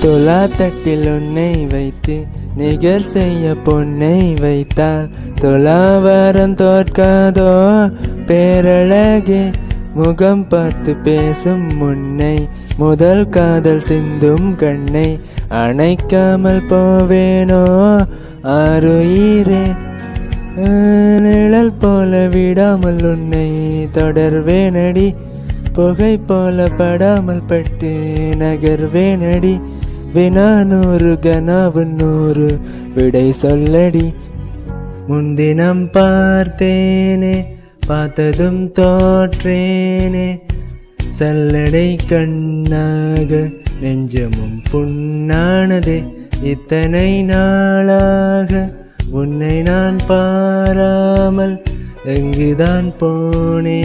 துலா தட்டில் உன்னை வைத்து நிகர் செய்ய பொன்னை வைத்தால் துலாவாரம் தோற்காதோ பேரழகே. முகம் பார்த்து பேசும் முன்னை முதல் காதல் சிந்தும் கண்ணை அணைக்காமல் போவேனோ ஆருயிரே. நிழல் போல விடாமல் உன்னை தொடர்வேனடி, புகை போல படாமல் பட்டு நகர்வேனடி. வினா 100 கனவு 100 விடை சொல்லடி. முன்தினம் பார்த்தேனே பார்த்ததும் தோற்றேனே, சல்லடை கண்ணாக நெஞ்சமும் புண்ணானதே. இத்தனை நாளாக உன்னை நான் பாராமல் எங்குதான் போனேன்.